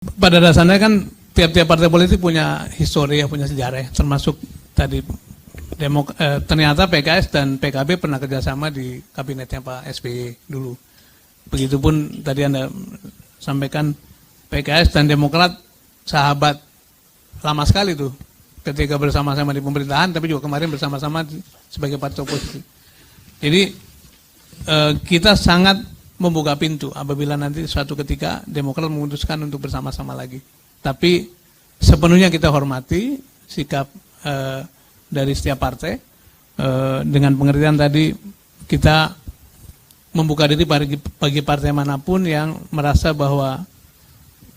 pada dasarnya kan tiap-tiap partai politik punya histori, punya sejarah, termasuk tadi ternyata PKS dan PKB pernah kerjasama di kabinetnya Pak SBY dulu. Begitupun tadi Anda sampaikan PKS dan Demokrat sahabat lama sekali tuh, ketika bersama-sama di pemerintahan, tapi juga kemarin bersama-sama sebagai partai oposisi. Jadi kita sangat membuka pintu apabila nanti suatu ketika Demokrat memutuskan untuk bersama-sama lagi. Tapi sepenuhnya kita hormati sikap dari setiap partai dengan pengertian tadi kita membuka diri bagi partai manapun yang merasa bahwa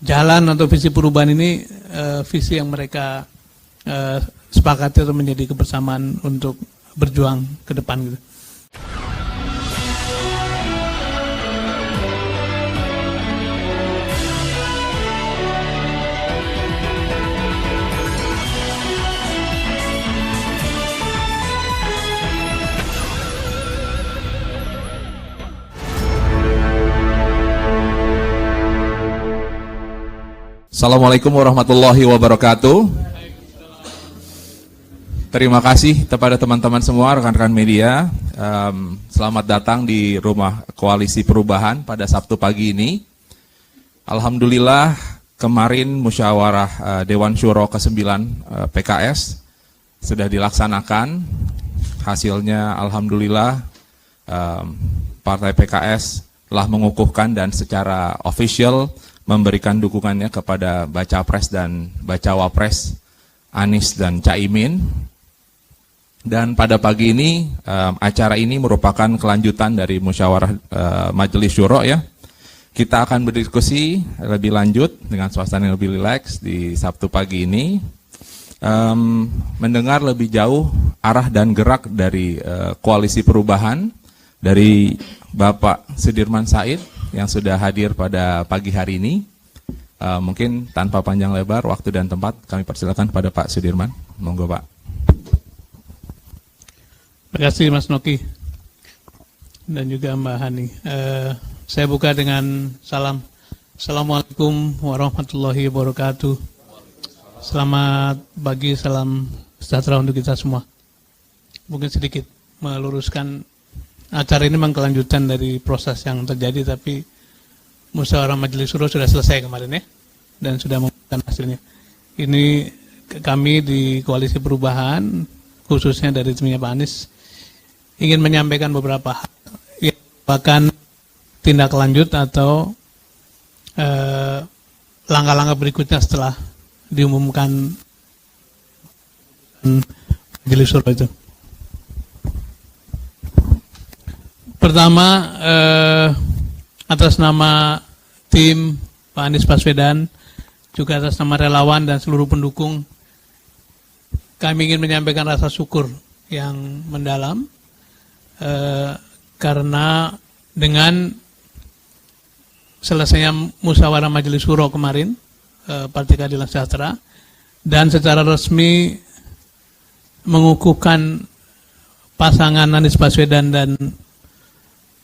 jalan atau visi perubahan ini visi yang mereka sepakati atau menjadi kebersamaan untuk berjuang ke depan gitu. Assalamualaikum warahmatullahi wabarakatuh. Terima kasih kepada teman-teman semua, rekan-rekan media. Selamat datang di Rumah Koalisi Perubahan pada Sabtu pagi ini. Alhamdulillah kemarin musyawarah Dewan Syuro ke-9 PKS sudah dilaksanakan. Hasilnya alhamdulillah Partai PKS telah mengukuhkan dan secara official memberikan dukungannya kepada Baca Pres dan Bacawa Pres Anies dan Caimin. Dan pada pagi ini acara ini merupakan kelanjutan dari musyawarah Majelis Syuro ya. Kita akan berdiskusi lebih lanjut dengan suasana yang lebih rileks di Sabtu pagi ini, mendengar lebih jauh arah dan gerak dari Koalisi Perubahan dari Bapak Sudirman Said yang sudah hadir pada pagi hari ini. Mungkin tanpa panjang lebar waktu dan tempat kami persilakan kepada Pak Sudirman. Monggo Pak. Terima kasih Mas Noki dan juga Mbak Hani. Saya buka dengan salam. Assalamualaikum warahmatullahi wabarakatuh. Selamat pagi, salam sejahtera untuk kita semua. Mungkin sedikit meluruskan, acara ini memang kelanjutan dari proses yang terjadi, tapi musyawarah Majelis Syuro sudah selesai kemarin ya, dan sudah mengumumkan hasilnya. Ini kami di Koalisi Perubahan, khususnya dari timnya Pak Anies, ingin menyampaikan beberapa hal yang merupakan tindak lanjut atau langkah-langkah berikutnya setelah diumumkan Majelis Syuro itu. Pertama, atas nama tim Pak Anies Baswedan, juga atas nama relawan dan seluruh pendukung, kami ingin menyampaikan rasa syukur yang mendalam karena dengan selesainya musyawarah Majelis Syuro kemarin, Partai Keadilan Sejahtera, dan secara resmi mengukuhkan pasangan Anies Baswedan dan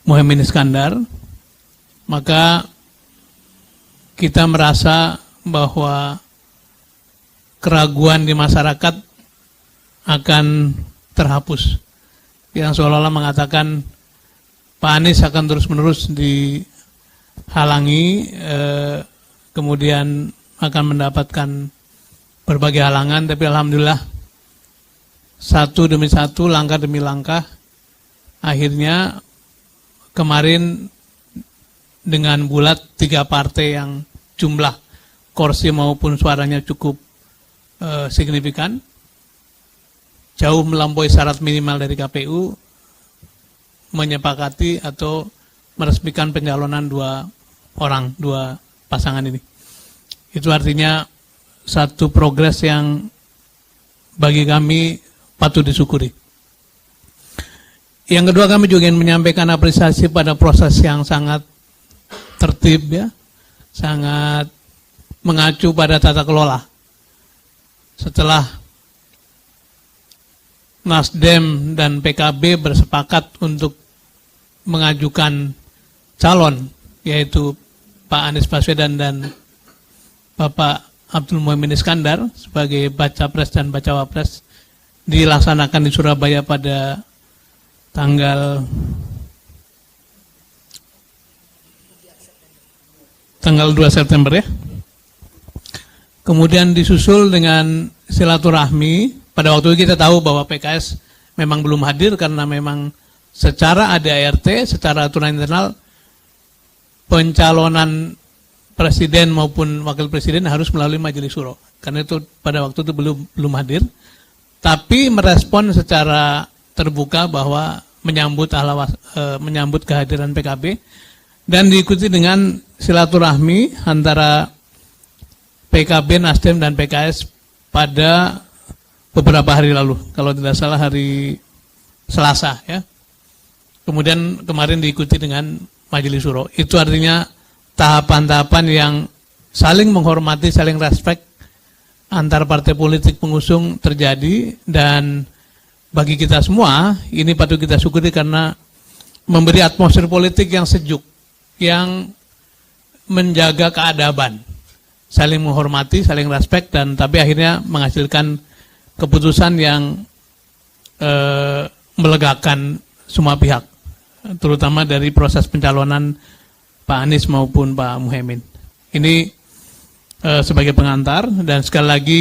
Muhaimin Iskandar, maka kita merasa bahwa keraguan di masyarakat akan terhapus, yang seolah-olah mengatakan Pak Anies akan terus-menerus dihalangi, kemudian akan mendapatkan berbagai halangan, tapi alhamdulillah satu demi satu, langkah demi langkah, akhirnya kemarin dengan bulat 3 partai yang jumlah kursi maupun suaranya cukup signifikan, jauh melampaui syarat minimal dari KPU, menyepakati atau meresmikan pencalonan 2 pasangan ini. Itu artinya satu progres yang bagi kami patut disyukuri. Yang kedua, kami juga ingin menyampaikan apresiasi pada proses yang sangat tertib ya, sangat mengacu pada tata kelola. Setelah Nasdem dan PKB bersepakat untuk mengajukan calon, yaitu Pak Anies Baswedan dan Bapak Abdul Muhaimin Iskandar sebagai baca pres dan bacawa pres dilaksanakan di Surabaya pada tanggal 2 September ya. Kemudian disusul dengan silaturahmi. Pada waktu itu kita tahu bahwa PKS memang belum hadir karena memang secara ADART, secara aturan internal, pencalonan presiden maupun wakil presiden harus melalui Majelis Syuro. Karena itu pada waktu itu belum hadir. Tapi merespon secara terbuka bahwa menyambut kehadiran PKB dan diikuti dengan silaturahmi antara PKB, Nasdem, dan PKS pada beberapa hari lalu, kalau tidak salah hari Selasa ya. Kemudian kemarin diikuti dengan Majelis Syuro. Itu artinya tahapan-tahapan yang saling menghormati, saling respect antar partai politik pengusung terjadi, dan bagi kita semua ini patut kita syukuri karena memberi atmosfer politik yang sejuk, yang menjaga keadaban, saling menghormati, saling respect, dan tapi akhirnya menghasilkan keputusan yang melegakan semua pihak, terutama dari proses pencalonan Pak Anies maupun Pak Muhaimin. Ini sebagai pengantar, dan sekali lagi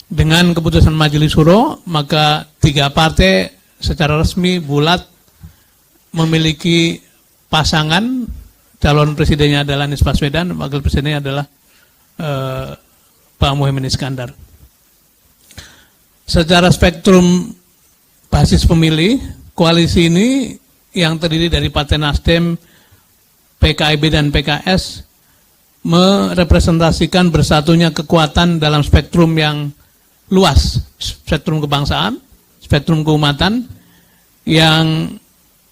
dengan keputusan Majelis Syuro maka 3 partai secara resmi bulat memiliki pasangan, calon presidennya adalah Anies Baswedan, wakil presidennya adalah Pak Muhaimin Iskandar. Secara spektrum basis pemilih, koalisi ini yang terdiri dari Partai Nasdem, PKB, dan PKS merepresentasikan bersatunya kekuatan dalam spektrum yang luas, spektrum kebangsaan, spektrum keumatan yang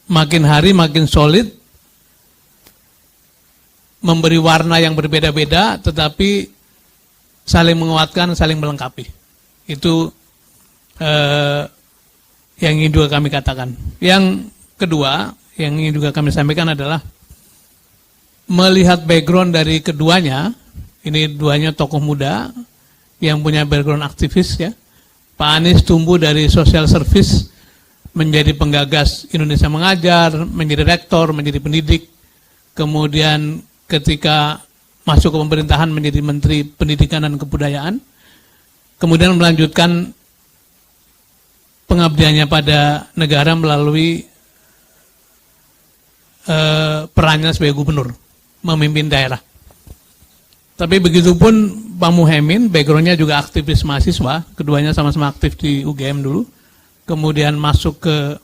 makin hari makin solid, memberi warna yang berbeda-beda tetapi saling menguatkan, saling melengkapi. Itu yang ingin juga kami katakan. Yang kedua yang ingin juga kami sampaikan adalah melihat background dari keduanya. Ini duanya tokoh muda yang punya background aktivis ya. Pak Anies tumbuh dari social service, menjadi penggagas Indonesia Mengajar, menjadi rektor, menjadi pendidik. Kemudian ketika masuk ke pemerintahan menjadi Menteri Pendidikan dan Kebudayaan. Kemudian melanjutkan pengabdiannya pada negara melalui perannya sebagai gubernur, memimpin daerah. Tapi begitupun Pak Muhaimin, backgroundnya juga aktivis mahasiswa, keduanya sama-sama aktif di UGM dulu, kemudian masuk ke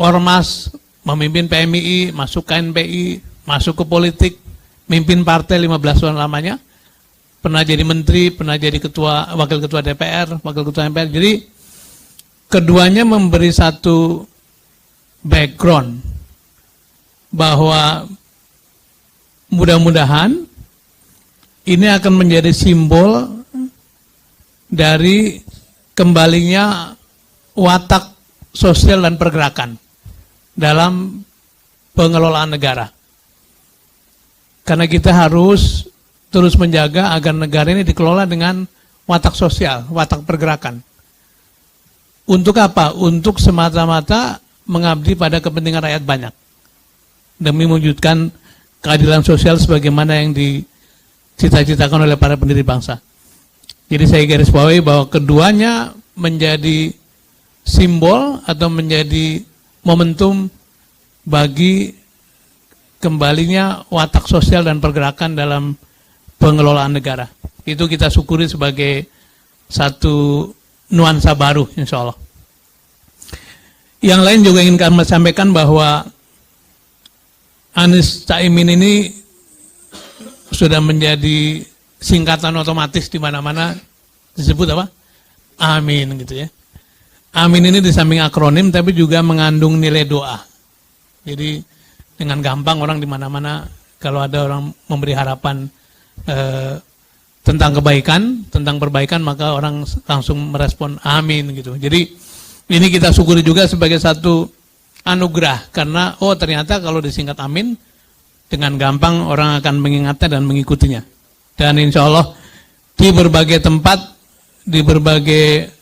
Ormas, memimpin PMII, masuk KNPI, masuk ke politik, mimpin partai 15 tahun lamanya, pernah jadi menteri, pernah jadi wakil ketua DPR, wakil ketua MPR. Jadi keduanya memberi satu background bahwa mudah-mudahan ini akan menjadi simbol dari kembalinya watak sosial dan pergerakan dalam pengelolaan negara. Karena kita harus terus menjaga agar negara ini dikelola dengan watak sosial, watak pergerakan. Untuk apa? Untuk semata-mata mengabdi pada kepentingan rakyat banyak, demi mewujudkan keadilan sosial sebagaimana yang dicita-citakan oleh para pendiri bangsa. Jadi saya garis bawahi bahwa keduanya menjadi simbol atau menjadi momentum bagi kembalinya watak sosial dan pergerakan dalam pengelolaan negara. Itu kita syukuri sebagai satu nuansa baru, insya Allah. Yang lain juga ingin kami sampaikan bahwa Anies Caimin ini sudah menjadi singkatan otomatis di mana-mana disebut apa? Amin gitu ya. Amin ini di samping akronim tapi juga mengandung nilai doa. Jadi dengan gampang orang di mana-mana kalau ada orang memberi harapan tentang kebaikan, tentang perbaikan, maka orang langsung merespon amin gitu. Jadi ini kita syukuri juga sebagai satu anugerah karena ternyata kalau disingkat amin dengan gampang orang akan mengingatnya dan mengikutinya. Dan insya Allah di berbagai tempat, di berbagai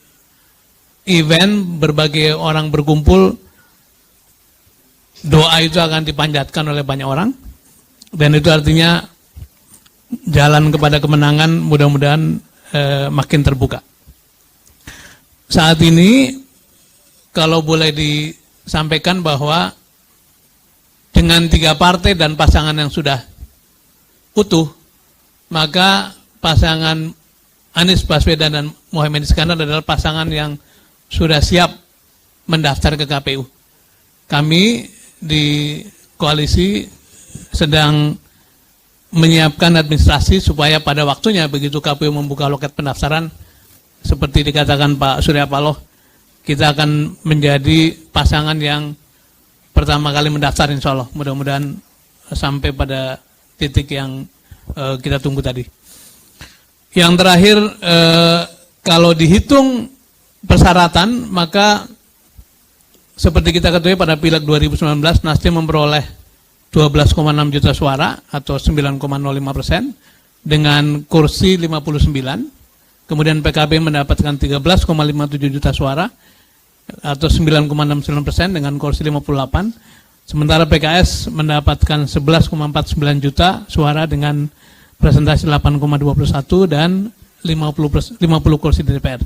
event, berbagai orang berkumpul, doa itu akan dipanjatkan oleh banyak orang. Dan itu artinya jalan kepada kemenangan mudah-mudahan makin terbuka. Saat ini kalau boleh disampaikan bahwa dengan 3 partai dan pasangan yang sudah utuh, maka pasangan Anies Baswedan dan Muhaimin Iskandar adalah pasangan yang sudah siap mendaftar ke KPU. Kami di koalisi sedang menyiapkan administrasi supaya pada waktunya begitu KPU membuka loket pendaftaran, seperti dikatakan Pak Surya Paloh, kita akan menjadi pasangan yang pertama kali mendaftar, insya Allah. Mudah-mudahan sampai pada titik yang kita tunggu tadi. Yang terakhir, kalau dihitung persyaratan, maka seperti kita ketahui pada Pileg 2019, Nasdem memperoleh 12,6 juta suara atau 9,05% dengan kursi 59. Kemudian PKB mendapatkan 13,57 juta suara atau 9,69% dengan kursi 58. Sementara PKS mendapatkan 11,49 juta suara dengan presentasi 8,21 dan 50 kursi di DPR.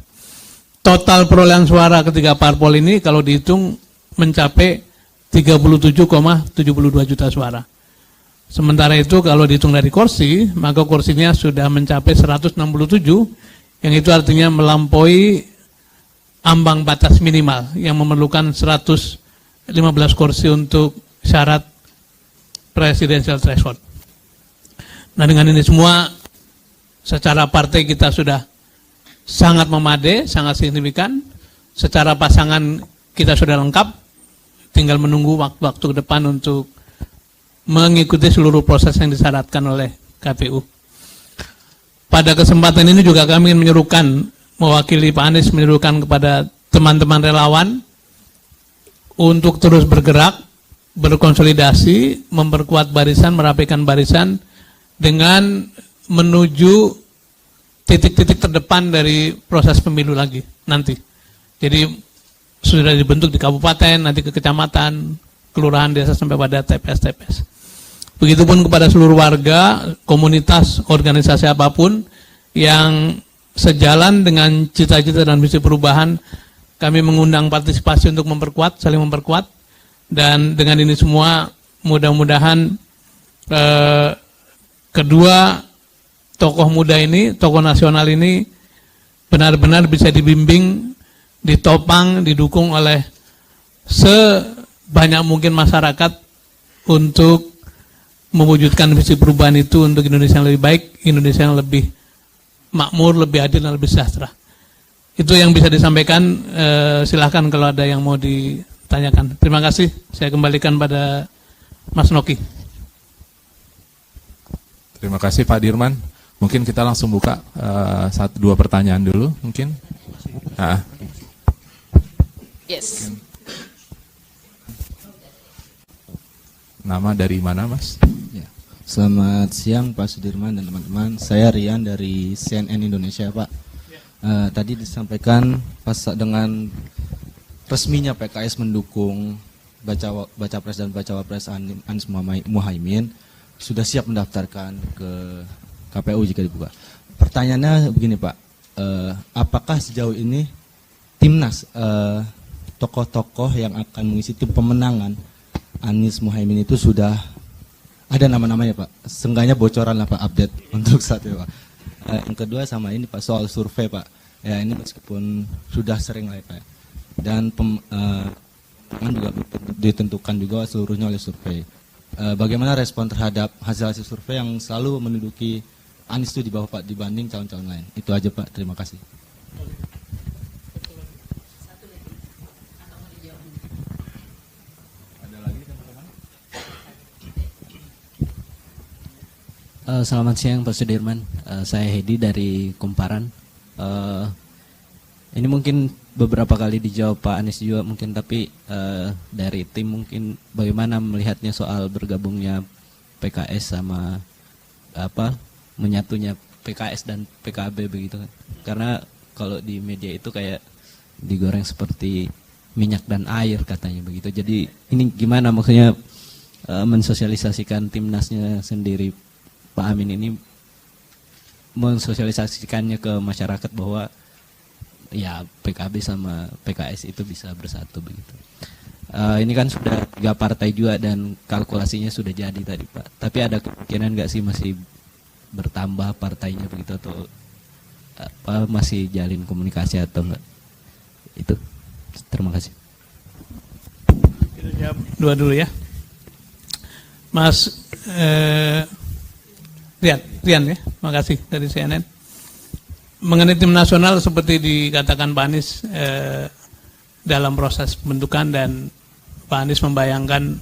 Total perolehan suara ketiga parpol ini kalau dihitung mencapai 37,72 juta suara. Sementara itu kalau dihitung dari kursi, maka kursinya sudah mencapai 167, yang itu artinya melampaui ambang batas minimal yang memerlukan 115 kursi untuk syarat presidential threshold. Nah, dengan ini semua secara partai kita sudah sangat memadai, sangat signifikan. Secara pasangan kita sudah lengkap, tinggal menunggu waktu-waktu ke depan untuk mengikuti seluruh proses yang disyaratkan oleh KPU. Pada kesempatan ini juga kami ingin menyerukan, mewakili Pak Anies menyerukan kepada teman-teman relawan untuk terus bergerak, berkonsolidasi, memperkuat barisan, merapikan barisan dengan menuju titik-titik terdepan dari proses pemilu lagi nanti. Jadi sudah dibentuk di kabupaten, nanti ke kecamatan, kelurahan, desa, sampai pada TPS-TPS. Begitupun kepada seluruh warga, komunitas, organisasi apapun yang sejalan dengan cita-cita dan visi perubahan, kami mengundang partisipasi untuk memperkuat, saling memperkuat. Dan dengan ini semua mudah-mudahan kedua tokoh muda ini, tokoh nasional ini benar-benar bisa dibimbing, ditopang, didukung oleh sebanyak mungkin masyarakat untuk mewujudkan visi perubahan itu untuk Indonesia yang lebih baik, Indonesia yang lebih makmur, lebih adil, dan lebih sejahtera. Itu yang bisa disampaikan, silahkan kalau ada yang mau ditanyakan. Terima kasih, saya kembalikan pada Mas Noki. Terima kasih Pak Dirman. Mungkin kita langsung buka 1-2 pertanyaan dulu mungkin. Yes. Nama dari mana, Mas? Ya. Selamat siang Pak Sudirman dan teman-teman. Saya Rian dari CNN Indonesia, Pak. Tadi disampaikan pas dengan resminya PKS mendukung baca pres dan bacawa pres Anies Muhaimin, sudah siap mendaftarkan ke KPU jika dibuka. Pertanyaannya begini Pak, apakah sejauh ini timnas tokoh-tokoh yang akan mengisi tim pemenangan Anies Muhaimin itu sudah ada nama-namanya Pak? Seenggaknya bocoran lah Pak, update untuk saat ini Pak. Yang kedua sama ini Pak, soal survei Pak. Ya ini meskipun sudah sering lah Pak. Dan pemenangan juga ditentukan juga seluruhnya oleh survei. Bagaimana respon terhadap hasil-hasil survei yang selalu menduduki Anies itu di bawah Pak dibanding calon-calon lain? Itu aja Pak, terima kasih. Selamat siang Pak Sudirman, saya Hedi dari Kumparan. Ini mungkin beberapa kali dijawab Pak Anies juga mungkin, tapi dari tim mungkin bagaimana melihatnya soal bergabungnya PKS sama menyatunya PKS dan PKB begitu kan. Karena kalau di media itu kayak digoreng seperti minyak dan air katanya begitu. Jadi ini gimana maksudnya mensosialisasikan timnasnya sendiri, Pak Amin ini mensosialisasikannya ke masyarakat bahwa ya PKB sama PKS itu bisa bersatu begitu. Ini kan sudah 3 partai juga dan kalkulasinya sudah jadi tadi Pak. Tapi ada kemungkinan nggak sih masih bertambah partainya begitu atau apa, masih jalin komunikasi atau enggak? Itu. Terima kasih. Kita jawab dua dulu ya. Mas Rian ya, makasih dari CNN. Mengenai tim nasional seperti dikatakan Pak Anies dalam proses pembentukan, dan Pak Anies membayangkan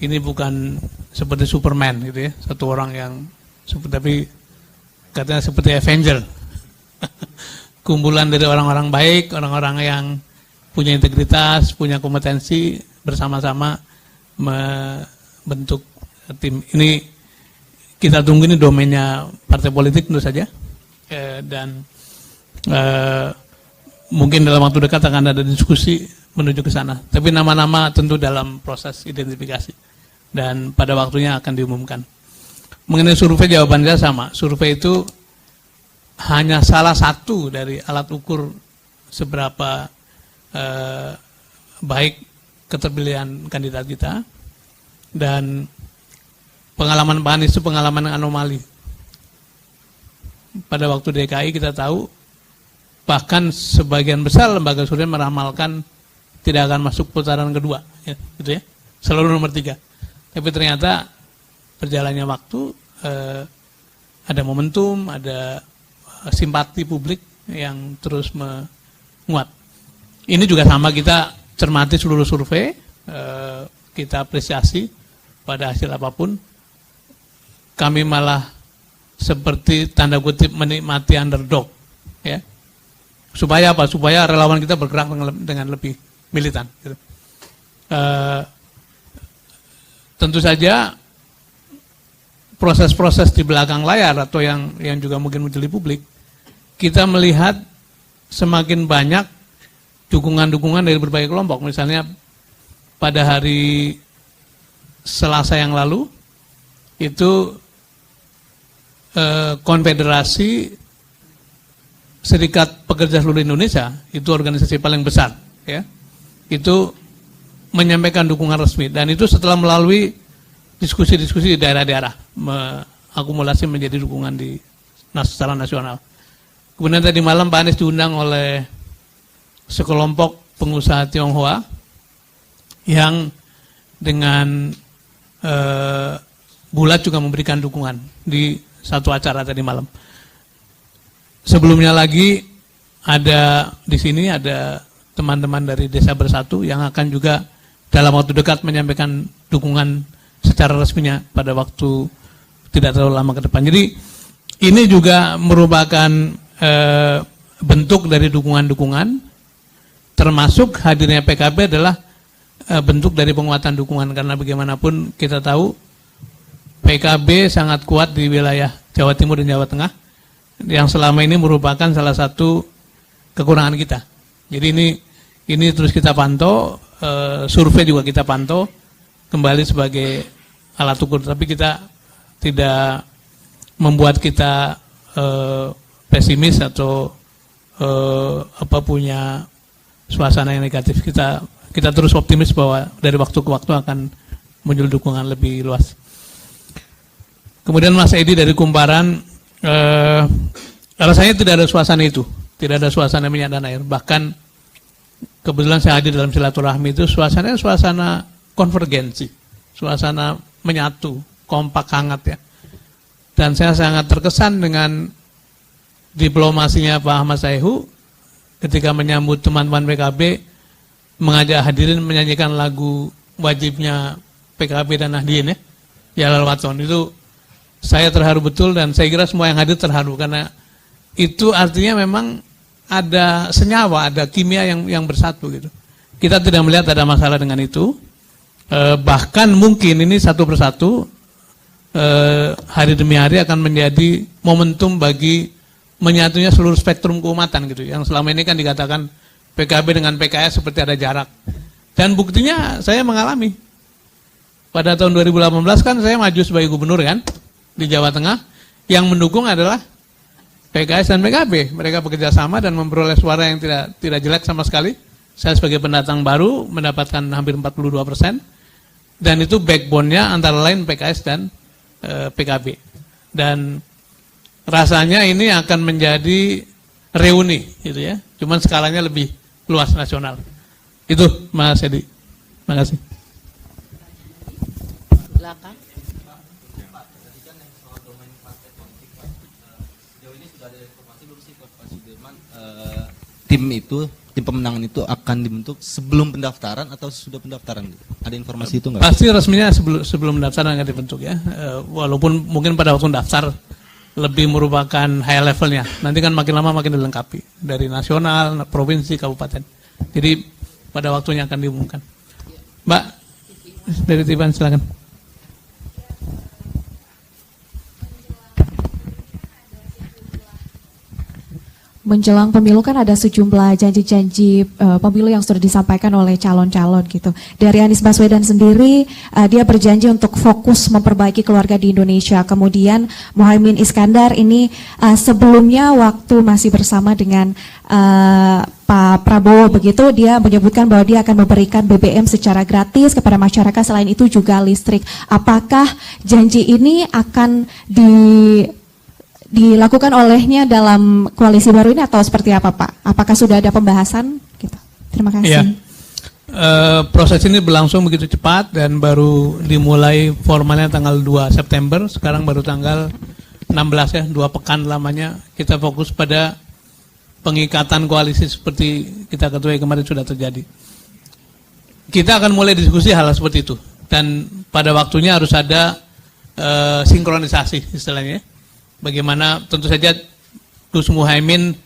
ini bukan seperti Superman gitu ya, satu orang yang tapi katanya seperti Avenger. Kumpulan dari orang-orang baik, orang-orang yang punya integritas, punya kompetensi, bersama-sama membentuk tim. Ini kita tunggu, ini domainnya partai politik tentu saja, dan mungkin dalam waktu dekat akan ada diskusi menuju ke sana. Tapi nama-nama tentu dalam proses identifikasi dan pada waktunya akan diumumkan. Mengenai survei, jawaban saya sama. Survei itu hanya salah satu dari alat ukur seberapa baik keterpilihan kandidat kita, dan pengalaman Pak Anies itu pengalaman yang anomali. Pada waktu DKI kita tahu bahkan sebagian besar lembaga survei meramalkan tidak akan masuk putaran kedua, ya, gitu ya, selalu nomor 3. Tapi ternyata berjalannya waktu, ada momentum, ada simpati publik yang terus menguat. Ini juga sama, kita cermati seluruh survei, kita apresiasi pada hasil apapun. Kami malah seperti tanda kutip menikmati underdog, ya. Supaya apa? Supaya relawan kita bergerak dengan lebih militan. Gitu. Tentu saja proses-proses di belakang layar atau yang juga mungkin muncul di publik, kita melihat semakin banyak dukungan-dukungan dari berbagai kelompok. Misalnya pada hari Selasa yang lalu itu Konfederasi Serikat Pekerja Seluruh Indonesia, itu organisasi paling besar, ya, itu menyampaikan dukungan resmi, dan itu setelah melalui diskusi-diskusi di daerah-daerah, mengakumulasi menjadi dukungan secara nasional. Kemudian tadi malam Pak Anies diundang oleh sekelompok pengusaha Tionghoa yang dengan bulat juga memberikan dukungan di satu acara tadi malam. Sebelumnya lagi ada di sini ada teman-teman dari Desa Bersatu yang akan juga dalam waktu dekat menyampaikan dukungan secara resminya pada waktu tidak terlalu lama ke depan. Jadi ini juga merupakan bentuk dari dukungan-dukungan, termasuk hadirnya PKB adalah bentuk dari penguatan dukungan, karena bagaimanapun kita tahu PKB sangat kuat di wilayah Jawa Timur dan Jawa Tengah, yang selama ini merupakan salah satu kekurangan kita. Jadi ini terus kita pantau, survei juga kita pantau kembali sebagai alat ukur, tapi kita tidak membuat kita pesimis atau punya suasana yang negatif. Kita terus optimis bahwa dari waktu ke waktu akan muncul dukungan lebih luas. Kemudian Mas Edi dari Kumparan, rasanya tidak ada suasana itu, tidak ada suasana minyak dan air. Bahkan kebetulan saya hadir dalam silaturahmi itu, suasana konvergensi, suasana menyatu, kompak, hangat, ya. Dan saya sangat terkesan dengan diplomasinya Pak Ahmad Sayhu ketika menyambut teman-teman PKB, mengajak hadirin menyanyikan lagu wajibnya PKB dan Nahdien, ya, Jalal Waton. Itu saya terharu betul, dan saya kira semua yang hadir terharu, karena itu artinya memang ada senyawa, ada kimia yang bersatu gitu. Kita tidak melihat ada masalah dengan itu. Bahkan mungkin ini satu persatu hari demi hari akan menjadi momentum bagi menyatunya seluruh spektrum keumatan gitu. Yang selama ini kan dikatakan PKB dengan PKS seperti ada jarak. Dan buktinya saya mengalami. Pada tahun 2018 kan saya maju sebagai gubernur kan di Jawa Tengah. Yang mendukung adalah PKS dan PKB. Mereka bekerja sama dan memperoleh suara yang tidak jelek sama sekali. Saya sebagai pendatang baru mendapatkan hampir 42%. Dan itu backbone-nya antara lain PKS dan PKB. Dan rasanya ini akan menjadi reuni gitu ya. Cuman skalanya lebih luas nasional. Itu Mas Edi. Terima kasih. Silakan. Tim pemenangan itu akan dibentuk sebelum pendaftaran atau sudah pendaftaran? Ada informasi itu nggak? Pasti resminya sebelum pendaftaran akan dibentuk ya. Walaupun mungkin pada waktu daftar lebih merupakan high levelnya. Nanti kan makin lama makin dilengkapi dari nasional, provinsi, kabupaten. Jadi pada waktunya akan diumumkan. Mbak dari Tiban silakan. Menjelang pemilu kan ada sejumlah janji-janji pemilu yang sudah disampaikan oleh calon-calon gitu. Dari Anies Baswedan sendiri, dia berjanji untuk fokus memperbaiki keluarga di Indonesia. Kemudian Muhaimin Iskandar ini sebelumnya waktu masih bersama dengan Pak Prabowo begitu, dia menyebutkan bahwa dia akan memberikan BBM secara gratis kepada masyarakat, selain itu juga listrik. Apakah janji ini akan dilakukan olehnya dalam koalisi baru ini atau seperti apa Pak? Apakah sudah ada pembahasan? Gitu. Terima kasih. Iya. Proses ini berlangsung begitu cepat dan baru dimulai formalnya tanggal 2 September, sekarang baru tanggal 16 ya, 2 pekan lamanya kita fokus pada pengikatan koalisi seperti kita ketahui kemarin sudah terjadi. Kita akan mulai diskusi hal seperti itu dan pada waktunya harus ada sinkronisasi istilahnya. Bagaimana tentu saja Gus Muhaimin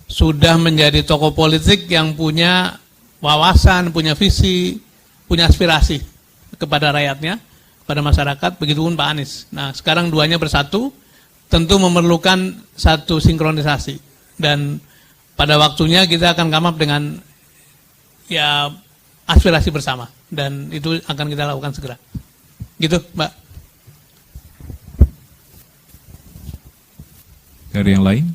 sudah menjadi tokoh politik yang punya wawasan, punya visi, punya aspirasi kepada rakyatnya, pada masyarakat, begitupun Pak Anies. Nah sekarang duanya bersatu, tentu memerlukan satu sinkronisasi. Dan pada waktunya kita akan come up dengan ya aspirasi bersama. Dan itu akan kita lakukan segera. Gitu Mbak. Dari yang lain?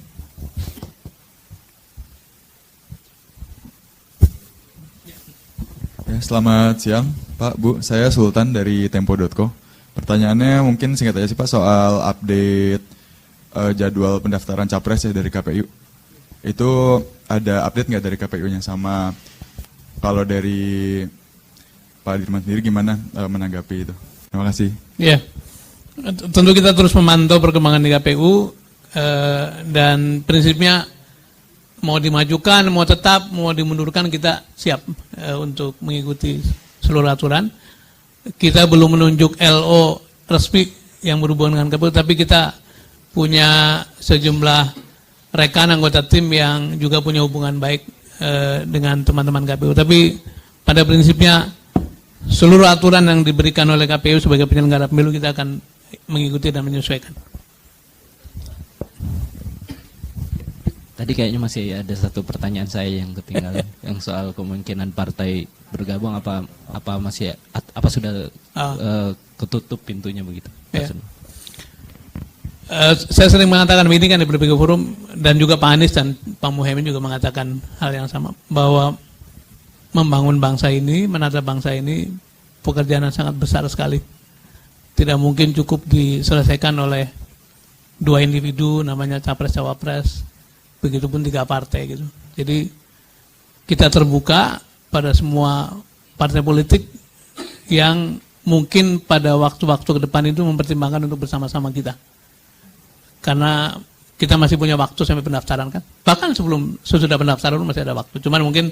Ya, selamat siang Pak, Bu. Saya Sultan dari Tempo.co. Pertanyaannya mungkin singkat aja sih Pak soal update jadwal pendaftaran Capres ya dari KPU. Itu ada update nggak dari KPU-nya, sama kalau dari Pak Dirman sendiri gimana menanggapi itu? Terima kasih. Ya, tentu kita terus memantau perkembangan di KPU. Dan prinsipnya mau dimajukan, mau tetap, mau dimundurkan kita siap untuk mengikuti seluruh aturan. Kita belum menunjuk LO resmi yang berhubungan dengan KPU, tapi kita punya sejumlah rekan anggota tim yang juga punya hubungan baik dengan teman-teman KPU. Tapi pada prinsipnya seluruh aturan yang diberikan oleh KPU sebagai penyelenggara pemilu kita akan mengikuti dan menyesuaikan. Tadi kayaknya masih ada satu pertanyaan saya yang ketinggalan, yang soal kemungkinan partai bergabung apa masih apa sudah ketutup pintunya begitu? Ya. Saya sering mengatakan ini kan di berbagai forum dan juga Pak Anies dan Pak Muhaimin juga mengatakan hal yang sama, bahwa membangun bangsa ini, menata bangsa ini pekerjaan yang sangat besar sekali. Tidak mungkin cukup diselesaikan oleh 2 individu namanya capres cawapres. Begitupun 3 partai gitu. Jadi kita terbuka pada semua partai politik yang mungkin pada waktu-waktu ke depan itu mempertimbangkan untuk bersama-sama kita. Karena kita masih punya waktu sampai pendaftaran kan. Bahkan sesudah pendaftaran masih ada waktu. Cuman mungkin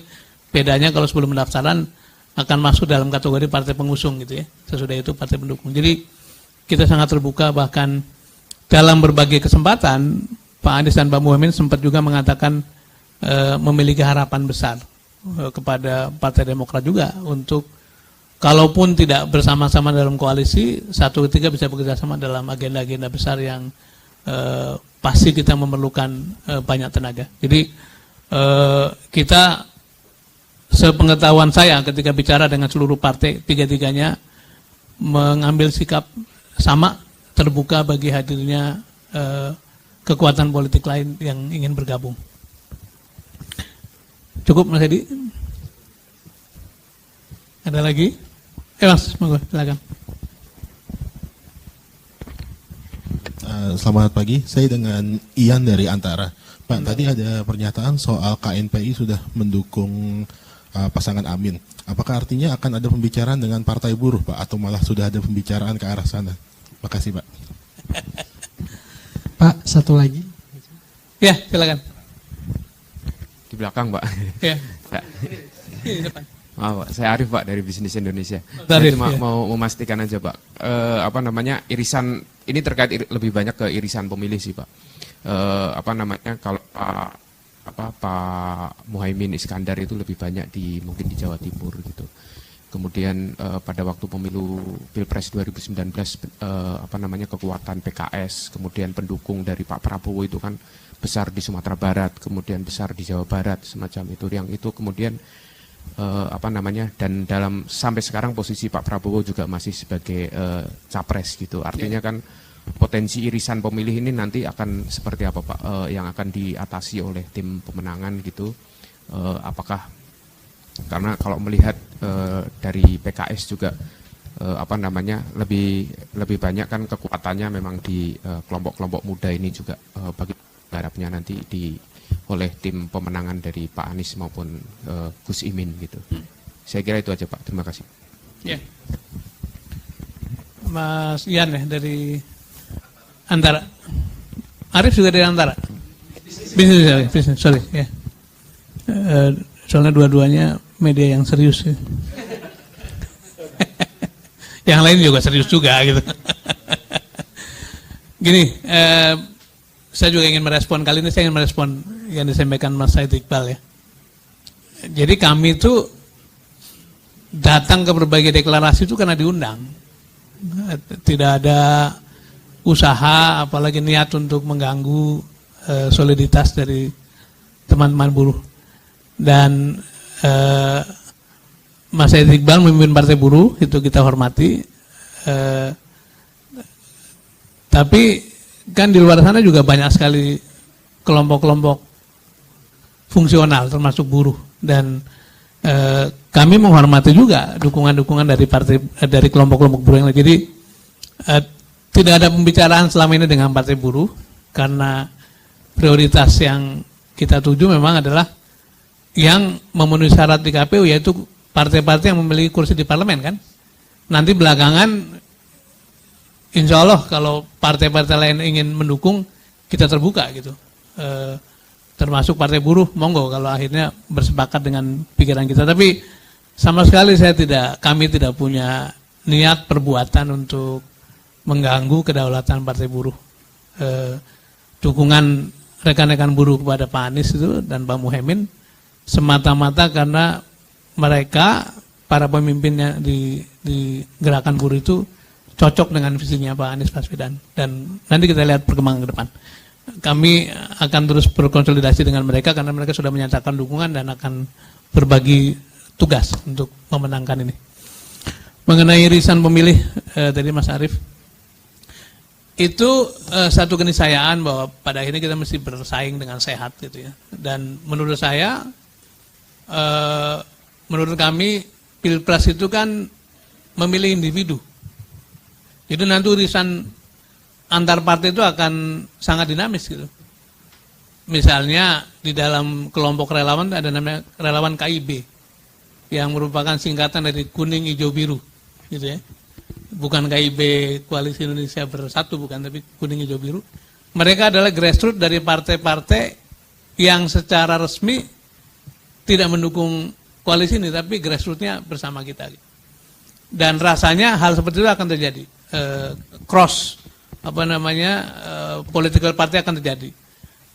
bedanya kalau sebelum pendaftaran akan masuk dalam kategori partai pengusung gitu ya. Sesudah itu partai pendukung. Jadi kita sangat terbuka, bahkan dalam berbagai kesempatan Pak Anies dan Pak Muhaimin sempat juga mengatakan memiliki harapan besar kepada Partai Demokrat juga untuk kalaupun tidak bersama-sama dalam koalisi, satu ketika bisa bekerja sama dalam agenda-agenda besar yang pasti kita memerlukan banyak tenaga. Jadi kita, sepengetahuan saya ketika bicara dengan seluruh partai, tiga-tiganya mengambil sikap sama, terbuka bagi hadirnya kekuatan politik lain yang ingin bergabung. Cukup, Mas Edi? Ada lagi? Mas, monggo, silakan. Selamat pagi, saya dengan Ian dari Antara. Pak, tadi ada pernyataan soal KNPI sudah mendukung pasangan Amin. Apakah artinya akan ada pembicaraan dengan Partai Buruh, Pak? Atau malah sudah ada pembicaraan ke arah sana? Makasih, Pak. Pak, satu lagi. Ya, silakan. Di belakang, Pak. Ya. Di depan. Pak, saya Arif, Pak, dari Bisnis Indonesia. Arif, saya cuma ya. mau memastikan aja, Pak. Irisan ini terkait lebih banyak ke irisan pemilih sih, Pak. Kalau Pak Muhaimin Iskandar itu lebih banyak mungkin di Jawa Timur gitu. Kemudian pada waktu pemilu Pilpres 2019 kekuatan PKS, kemudian pendukung dari Pak Prabowo itu kan besar di Sumatera Barat, kemudian besar di Jawa Barat, semacam itu. Yang itu kemudian dan sampai sekarang posisi Pak Prabowo juga masih sebagai capres gitu. Artinya kan potensi irisan pemilih ini nanti akan seperti apa, Pak, yang akan diatasi oleh tim pemenangan gitu. Apakah karena kalau melihat dari PKS juga lebih banyak kan kekuatannya memang di kelompok-kelompok muda ini juga bagi harapnya nanti oleh tim pemenangan dari Pak Anies maupun Gus Imin gitu. Saya kira itu aja, Pak. Terima kasih. Ya. Mas Ian ya dari Antara. Arif juga dari Antara. Bisnis, sorry ya. Soalnya dua-duanya media yang serius. Ya. Yang lain juga serius juga gitu. Gini, saya juga ingin merespon, kali ini saya ingin merespon yang disampaikan Mas Said Iqbal ya. Jadi kami itu datang ke berbagai deklarasi itu karena diundang. Tidak ada usaha apalagi niat untuk mengganggu soliditas dari teman-teman buruh. Dan Mas Said Iqbal memimpin Partai Buruh, itu kita hormati. Tapi kan di luar sana juga banyak sekali kelompok-kelompok fungsional termasuk buruh, dan kami menghormati juga dukungan-dukungan dari kelompok-kelompok buruh yang lain. Jadi tidak ada pembicaraan selama ini dengan Partai Buruh karena prioritas yang kita tuju memang adalah yang memenuhi syarat di KPU, yaitu partai-partai yang memiliki kursi di parlemen kan. Nanti belakangan insya Allah kalau partai-partai lain ingin mendukung, kita terbuka gitu. Termasuk Partai Buruh, monggo kalau akhirnya bersepakat dengan pikiran kita. Tapi sama sekali kami tidak punya niat perbuatan untuk mengganggu kedaulatan Partai Buruh. Dukungan rekan-rekan buruh kepada Pak Anies itu dan Pak Muhaimin semata-mata karena mereka, para pemimpinnya di gerakan buruh itu cocok dengan visinya Pak Anies Baswedan, dan nanti kita lihat perkembangan ke depan. Kami akan terus berkonsolidasi dengan mereka karena mereka sudah menyatakan dukungan dan akan berbagi tugas untuk memenangkan ini. Mengenai irisan pemilih tadi Mas Arif, itu satu keniscayaan bahwa pada akhirnya kita mesti bersaing dengan sehat gitu ya. Dan menurut saya, menurut kami Pilpres itu kan memilih individu. Jadi nanti irisan antar partai itu akan sangat dinamis gitu. Misalnya di dalam kelompok relawan ada namanya relawan KIB yang merupakan singkatan dari kuning hijau biru gitu ya. Bukan KIB Koalisi Indonesia Bersatu, bukan, tapi kuning hijau biru. Mereka adalah grassroots dari partai-partai yang secara resmi tidak mendukung koalisi ini, tapi grassrootsnya bersama kita. Dan rasanya hal seperti itu akan terjadi. Political party akan terjadi.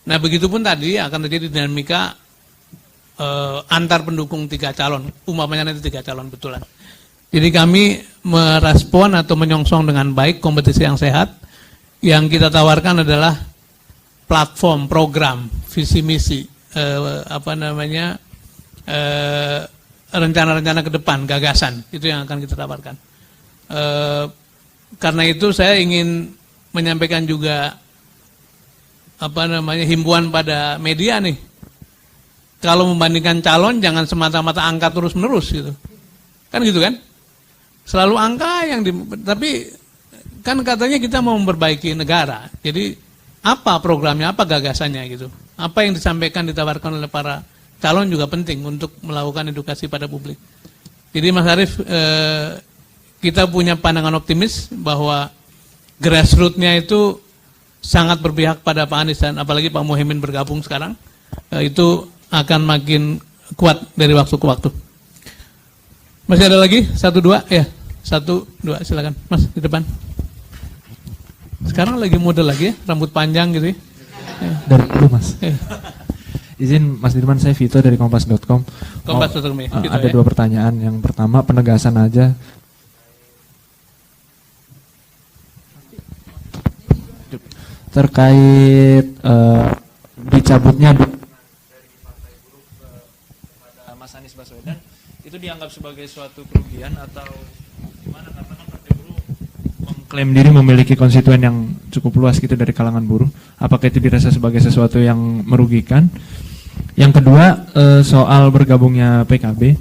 Nah, begitupun tadi akan terjadi dinamika antar pendukung 3 calon, umpamanya nanti 3 calon betulan. Jadi kami merespon atau menyongsong dengan baik kompetisi yang sehat. Yang kita tawarkan adalah platform, program, visi misi, rencana-rencana ke depan, gagasan, itu yang akan kita tawarkan. Karena itu saya ingin menyampaikan juga himbauan pada media nih. Kalau membandingkan calon jangan semata-mata angka terus-menerus gitu. Kan gitu kan? Selalu angka yang tapi kan katanya kita mau memperbaiki negara. Jadi apa programnya, apa gagasannya gitu. Apa yang disampaikan, ditawarkan oleh para calon juga penting untuk melakukan edukasi pada publik. Jadi Mas Arief, kita punya pandangan optimis bahwa grassroots-nya itu sangat berpihak pada Pak Anies dan apalagi Pak Muhaimin bergabung sekarang, itu akan makin kuat dari waktu ke waktu. Masih ada lagi? 1, 2? Ya, 1, 2, silakan Mas di depan. Sekarang lagi model lagi ya, rambut panjang gitu ya. Dari dulu Mas. Izin Mas Dirman, saya Vito dari Kompas.com. Kompas.com ya. Ada 2 pertanyaan. Yang pertama penegasan aja. Terkait dicabutnya dari Partai Buruh kepada Mas Anies Baswedan, itu dianggap sebagai suatu kerugian atau gimana? Karena kan Partai Buruh mengklaim diri memiliki konstituen yang cukup luas gitu dari kalangan buruh. Apakah itu dirasa sebagai sesuatu yang merugikan? Yang kedua, soal bergabungnya PKB.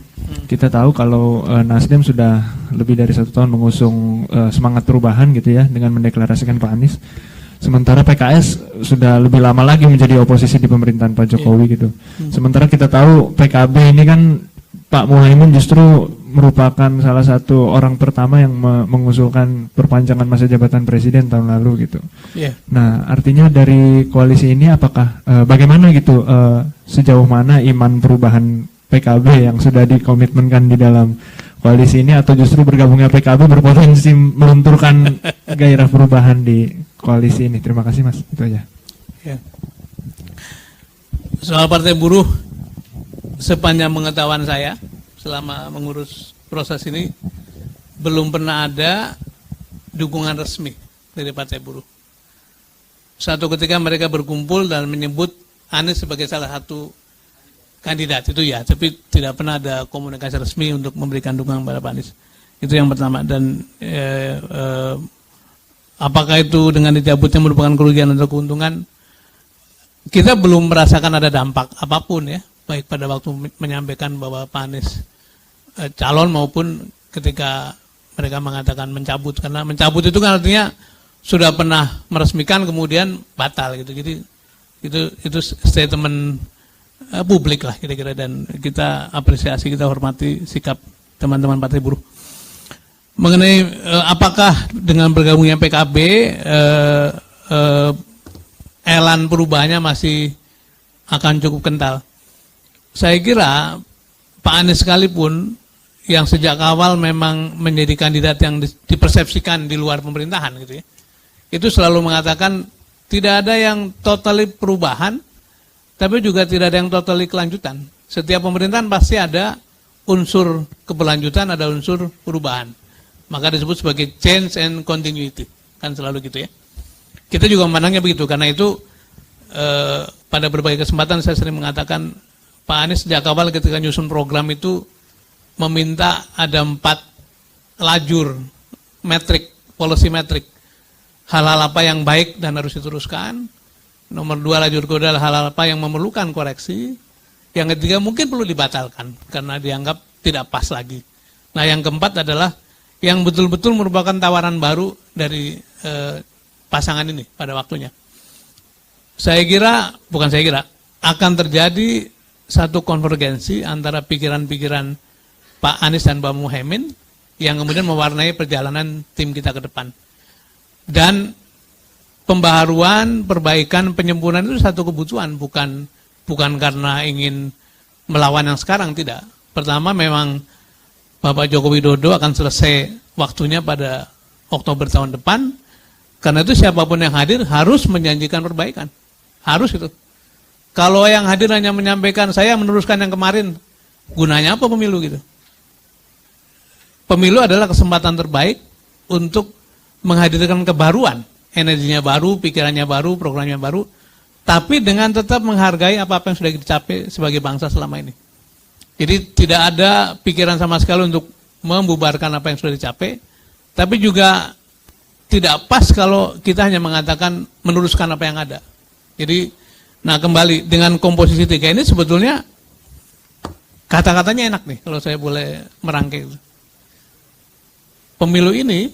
Kita tahu kalau Nasdem sudah lebih dari 1 tahun mengusung semangat perubahan gitu ya, dengan mendeklarasikan Pak Anies. Sementara PKS sudah lebih lama lagi menjadi oposisi di pemerintahan Pak Jokowi gitu. Sementara kita tahu PKB ini kan Pak Muhaimin justru merupakan salah satu orang pertama yang mengusulkan perpanjangan masa jabatan presiden tahun lalu gitu. Yeah. Nah, artinya dari koalisi ini apakah bagaimana gitu sejauh mana iman perubahan PKB yang sudah dikomitmenkan di dalam koalisi ini, atau justru bergabungnya PKB berpotensi melunturkan gairah perubahan di koalisi ini? Terima kasih Mas, itu aja. Ya. Soal Partai Buruh, sepanjang pengetahuan saya selama mengurus proses ini belum pernah ada dukungan resmi dari Partai Buruh. Suatu ketika mereka berkumpul dan menyebut Anies sebagai salah satu kandidat, itu ya, tapi tidak pernah ada komunikasi resmi untuk memberikan dukungan kepada Pak Anies. Itu yang pertama. Dan apakah itu dengan dicabutnya merupakan kerugian atau keuntungan? Kita belum merasakan ada dampak apapun ya, baik pada waktu menyampaikan bahwa Pak Anies calon maupun ketika mereka mengatakan mencabut. Karena mencabut itu kan artinya sudah pernah meresmikan kemudian batal gitu. Jadi itu statement publik lah kira-kira, dan kita apresiasi, kita hormati sikap teman-teman Partai Buruh. Mengenai apakah dengan bergabungnya PKB elan perubahannya masih akan cukup kental. Saya kira Pak Anies sekalipun yang sejak awal memang menjadi kandidat yang dipersepsikan di luar pemerintahan gitu ya, itu selalu mengatakan tidak ada yang totally perubahan, tapi juga tidak ada yang totally kelanjutan. Setiap pemerintahan pasti ada unsur keberlanjutan, ada unsur perubahan. Maka disebut sebagai change and continuity. Kan selalu gitu ya. Kita juga memandangnya begitu. Karena itu pada berbagai kesempatan saya sering mengatakan Pak Anies sejak awal ketika nyusun program itu meminta ada 4 lajur metrik, policy metrik. Hal-hal apa yang baik dan harus diteruskan. Nomor 2 lajur kedua adalah hal-hal apa yang memerlukan koreksi. Yang ketiga mungkin perlu dibatalkan karena dianggap tidak pas lagi. Nah yang keempat adalah yang betul-betul merupakan tawaran baru dari pasangan ini pada waktunya. Saya kira, bukan saya kira, akan terjadi satu konvergensi antara pikiran-pikiran Pak Anies dan Pak Muhaimin yang kemudian mewarnai perjalanan tim kita ke depan. Dan pembaharuan, perbaikan, penyempurnaan itu satu kebutuhan, bukan karena ingin melawan yang sekarang, tidak. Pertama memang Bapak Joko Widodo akan selesai waktunya pada Oktober tahun depan, karena itu siapapun yang hadir harus menjanjikan perbaikan. Harus itu. Kalau yang hadir hanya menyampaikan saya meneruskan yang kemarin, gunanya apa pemilu gitu? pemilu adalah kesempatan terbaik untuk menghadirkan kebaruan, energinya baru, pikirannya baru, programnya baru, tapi dengan tetap menghargai apa-apa yang sudah dicapai sebagai bangsa selama ini. Jadi tidak ada pikiran sama sekali untuk membubarkan apa yang sudah dicapai, tapi juga tidak pas kalau kita hanya mengatakan meneruskan apa yang ada. Jadi, nah kembali dengan komposisi 3 ini sebetulnya kata-katanya enak nih kalau saya boleh merangkai. Pemilu ini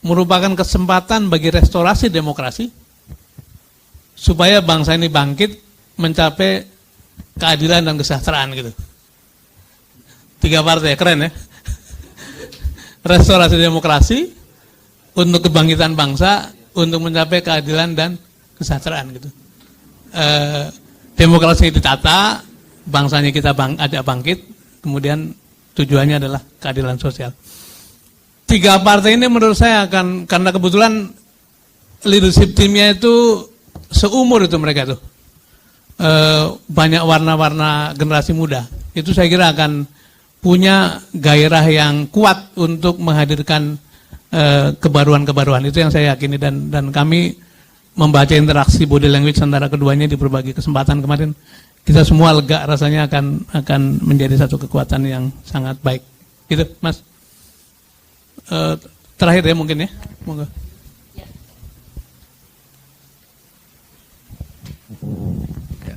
merupakan kesempatan bagi restorasi demokrasi supaya bangsa ini bangkit mencapai keadilan dan kesejahteraan gitu. 3 partai, keren ya. Restorasi demokrasi untuk kebangkitan bangsa untuk mencapai keadilan dan kesejahteraan gitu. Demokrasi ditata, bangsanya kita ajak bangkit, kemudian tujuannya adalah keadilan sosial. 3 partai ini menurut saya akan, karena kebetulan leadership timnya itu seumur itu mereka tuh, banyak warna-warna generasi muda, itu saya kira akan punya gairah yang kuat untuk menghadirkan kebaruan-kebaruan. Itu yang saya yakini, dan kami membaca interaksi body language antara keduanya di berbagai kesempatan kemarin, kita semua lega rasanya akan menjadi satu kekuatan yang sangat baik. Gitu, Mas. Terakhir ya mungkin ya, monggo.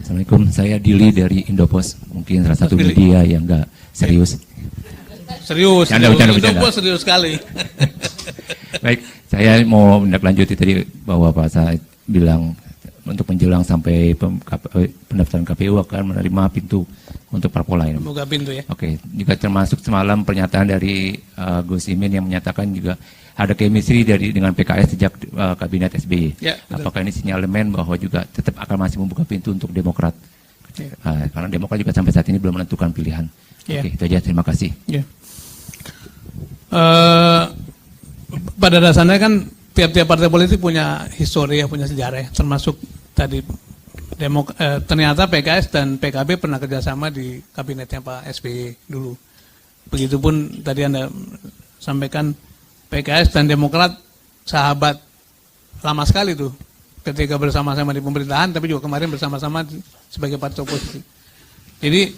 Assalamualaikum, saya Dili dari Indopos, mungkin salah satu media yang enggak serius. Serius, Indopos serius sekali. Baik, saya mau menindaklanjuti tadi bahwa Pak Said bilang untuk menjelang sampai pendaftaran KPU akan menerima pintu untuk parpol lain. Buka pintu ya. Oke, juga termasuk semalam pernyataan dari Gus Imin yang menyatakan juga ada chemistry dengan PKS sejak kabinet SBY. Ya, apakah ini sinyalemen bahwa juga tetap akan masih membuka pintu untuk Demokrat? Ya. Karena Demokrat juga sampai saat ini belum menentukan pilihan. Ya. Oke, itu aja. Terima kasih. Ya. Pada dasarnya kan tiap-tiap partai politik punya histori, punya sejarah, termasuk tadi ternyata PKS dan PKB pernah kerjasama di kabinetnya Pak SBY dulu. Begitupun tadi Anda sampaikan PKS dan Demokrat sahabat lama sekali tuh, ketika bersama-sama di pemerintahan, tapi juga kemarin bersama-sama sebagai partai oposisi. Jadi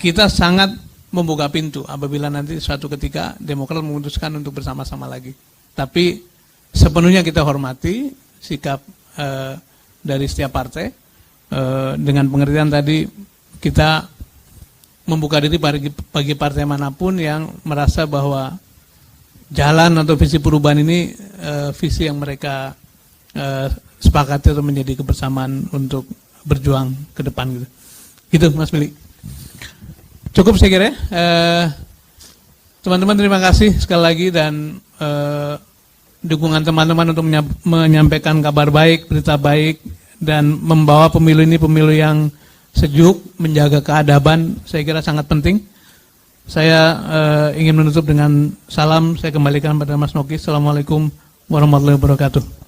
kita sangat membuka pintu apabila nanti suatu ketika Demokrat memutuskan untuk bersama-sama lagi. Tapi sepenuhnya kita hormati sikap dari setiap partai, dengan pengertian tadi kita membuka diri bagi partai manapun yang merasa bahwa jalan atau visi perubahan ini visi yang mereka sepakati atau menjadi kebersamaan untuk berjuang ke depan gitu. Gitu Mas Billy. Cukup saya kira. Teman-teman terima kasih sekali lagi, dan dukungan teman-teman untuk menyampaikan kabar baik, berita baik, dan membawa pemilu ini pemilu yang sejuk, menjaga keadaban, saya kira sangat penting. Saya ingin menutup dengan salam, saya kembalikan pada Mas Noki. Assalamualaikum warahmatullahi wabarakatuh.